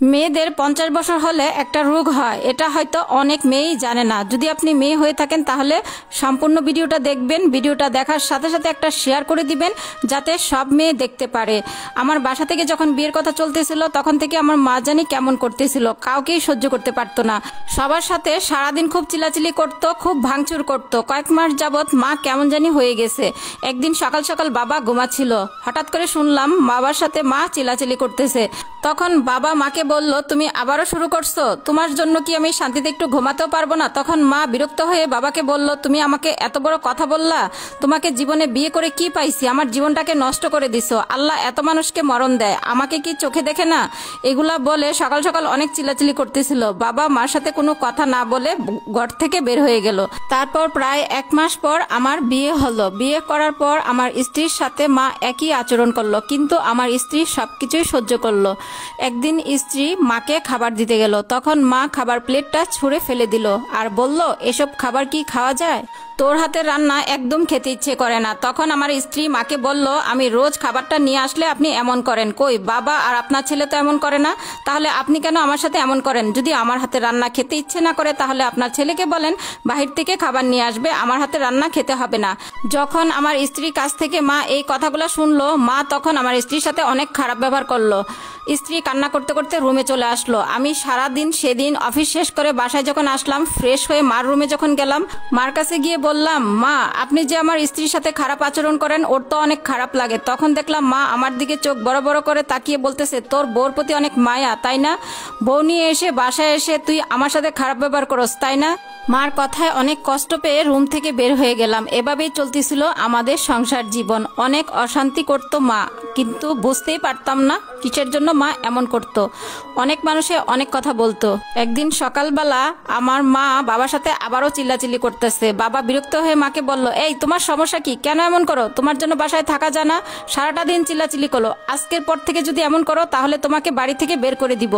মেয়েদের 50 বছর হলে একটা রোগ হয়, এটা হয়তো অনেক মেয়েই জানে না। যদি আপনি মেয়ে হয়ে থাকেন তাহলে সম্পূর্ণ ভিডিওটা দেখবেন, ভিডিওটা দেখার সাথে সাথে একটা শেয়ার করে দিবেন যাতে সব মেয়ে দেখতে পারে। আমার বাসা থেকে যখন বিয়ের কথা চলতেছিল তখন থেকে আমার মা জানি কেমন করতেছিল, কাউকেই সহ্য করতে পারতো না। সবার সাথে সারাদিন খুব চিল্লাচিল্লি করতো, খুব ভাঙচুর করতো। কয়েক মাস যাবৎ মা কেমন জানি হয়ে গেছে। একদিন সকাল সকাল বাবা ঘুমাচ্ছিল, হঠাৎ করে শুনলাম বাবার সাথে মা চিল্লাচিল্লি করতেছে। তখন বাবা মাকে বলল, তুমি আবারও শুরু করছো, তোমার জন্য কি আমি শান্তিতে একটু ঘুমাতেও পারবো না? তখন মা বিরক্ত হয়ে বাবাকে বলল, তুমি আমাকে এত বড় কথা বললা, তোমাকে জীবনে বিয়ে করে কি পাইছি, আমার জীবনটাকে নষ্ট করে দিছো, আল্লাহ এত মানুষকে মরণ দেয়, আমাকে কি চোখে দেখে না? এগুলা বলে সকাল সকাল অনেক চিল্লাচিল্লি করতেছিল। বাবা মার সাথে কোনো কথা না বলে ঘর থেকে বের হয়ে গেল। তারপর প্রায় 1 মাস পর আমার বিয়ে হলো। বিয়ে করার পর আমার স্ত্রীর সাথে মা একই আচরণ করলো, কিন্তু আমার স্ত্রী সবকিছুই সহ্য করলো। একদিন স্ত্রী মাকে খাবার দিতে গেল, তখন মা খাবার প্লেটটা ছুঁড়ে ফেলে দিল আর বলল, এসব খাবার কি খাওয়া যায়? তোর হাতের রান্না একদম খেতে ইচ্ছে করে না। তখন আমার স্ত্রী মাকে বলল, আমি রোজ খাবারটা নিয়ে আসলে আপনি এমন করেন, কই বাবা আর আপনার ছেলে তো এমন করে না, তাহলে আপনি কেন আমার সাথে এমন করেন? যদি আমার হাতে রান্না খেতে ইচ্ছে না করে তাহলে আপনার ছেলেকে বলেন বাহির থেকে খাবার নিয়ে আসবে, আমার হাতে রান্না খেতে হবে না। যখন আমার স্ত্রীর কাছ থেকে মা এই কথাগুলো শুনলো, মা তখন আমার স্ত্রীর সাথে অনেক খারাপ ব্যবহার করলো। স্ত্রী কান্না করতে করতে রুমে চলে আসলো। আমি সারাদিন সেদিন অফিস শেষ করে বাসায় যখন আসলাম, ফ্রেশ হয়ে মার রুমে যখন গেলাম, মার কাছে গিয়ে বললাম, মা আপনি যে আমার স্ত্রীর সাথে খারাপ আচরণ করেন ওর তো অনেক খারাপ লাগে। তখন দেখলাম মা আমার দিকে চোখ বড় বড় করে তাকিয়ে বলতেছে, তোর বউর প্রতি অনেক মায়া তাই না? বউ নিয়ে এসে বাসায় এসে তুই আমার সাথে খারাপ ব্যবহার করস তাই না? মার কথায় অনেক কষ্ট পেয়ে রুম থেকে বের হয়ে গেলাম। এভাবেই চলতেছিল আমাদের সংসার জীবন। অনেক অশান্তি করতো মা, কিন্তু বুঝতেই পারতাম না কিসের জন্য মা এমন করত। অনেক মানুষে অনেক কথা বলতো। একদিন সকালবেলা আমার মা বাবার সাথে আবারও চিল্লাচিল্লি করতেছে। বাবা বিরক্ত হয়ে মাকে বলল, এই তোমার সমস্যা কি, কেন এমন করো? তোমার জন্য বাসায় থাকা যায় না, সারাটা দিন চিল্লাচিল্লি করো, আজকের পর থেকে যদি এমন করো তাহলে তোমাকে বাড়ি থেকে বের করে দিব।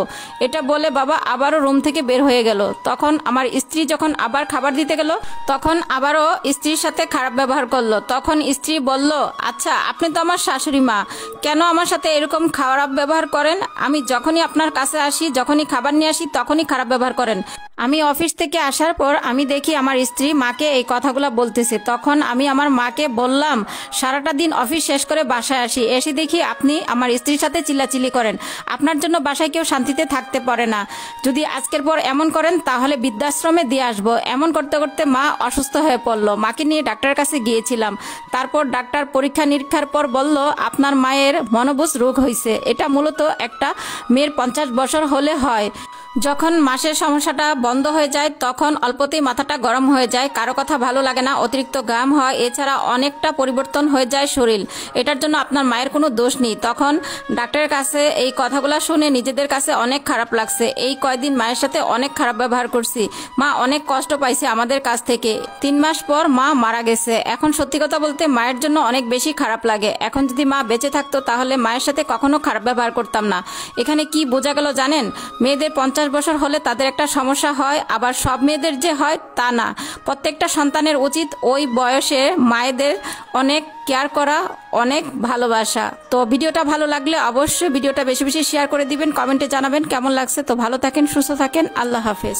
এটা বলে বাবা আবারও রুম থেকে বের হয়ে গেল। তখন আমার স্ত্রী যখন আবার খাবার দিতে গেল, তখন আবারও স্ত্রীর সাথে খারাপ ব্যবহার করলো। তখন স্ত্রী বলল, আচ্ছা আপনি তো আমার শাশুড়ি মা, কেন আমার সাথে এরকম খারাপ ব্যবহার করেন? আমি যখনই আপনার কাছে আসি, যখনই খাবার নিয়ে আসি, তখনই খারাপ ব্যবহার করেন। আমি অফিস থেকে আসার পর আমি দেখি আমার স্ত্রী মাকে এই কথাগুলো বলতেছে। তখন আমি আমার মাকে বললাম, সারাটা দিন অফিস শেষ করে বাসায় আসি, এসে দেখি আপনি আমার স্ত্রীর সাথে চিল্লাচিল্লি করেন, আপনার জন্য বাসায় কেউ শান্তিতে থাকতে পারে না। যদি আজকের পর এমন করেন তাহলে বৃদ্ধাশ্রমে দিয়ে আসবো। এমন করতে করতে মা অসুস্থ হয়ে পড়লো। মাকে নিয়ে ডাক্তারের কাছে গিয়েছিলাম। তারপর ডাক্তার পরীক্ষা নিরীক্ষার পর বলল, আপনার মায়ের মনোবুজ রোগ হয়েছে। এটা মূলত একটা মেয়ের 50 বছর হলে হয়। যখন মাসের সমস্যাটা বন্ধ হয়ে যায় তখন অল্পতেই মাথাটা গরম হয়ে যায়, কারো কথা ভালো লাগে না, অতিরিক্ত ঘাম হয়, এছাড়া অনেকটা পরিবর্তন হয়ে যায় শরীর। এটার জন্য আপনার মায়ের কোনো দোষ নেই। তখন ডাক্তারের কাছে এই কথাগুলো শুনে নিজেদের কাছে অনেক খারাপ লাগছে। এই কয়দিন মায়ের সাথে অনেক খারাপ ব্যবহার করছি, মা অনেক কষ্ট পাইছে আমাদের কাছ থেকে। 3 মাস পর মা মারা গেছে। এখন সত্যি কথা বলতে মায়ের জন্য অনেক বেশি খারাপ লাগে। এখন যদি মা বেঁচে থাকতো তাহলে মায়ের সাথে কখনো খারাপ ব্যবহার করতাম না। এখানে কি বোঝা গেল জানেন? মেয়েদের 50 বছর হলে তাদের একটা সমস্যা হয়, আবার সব মেয়েদের যে হয় তা না। প্রত্যেকটা সন্তানের উচিত ওই বয়সে মায়েদের অনেক কেয়ার করা, অনেক ভালোবাসা। তো ভিডিওটা ভালো লাগলে অবশ্যই ভিডিওটা বেশি বেশি শেয়ার করে দিবেন, কমেন্টে জানাবেন কেমন লাগছে। তো ভালো থাকেন, সুস্থ থাকেন, আল্লাহ হাফেজ।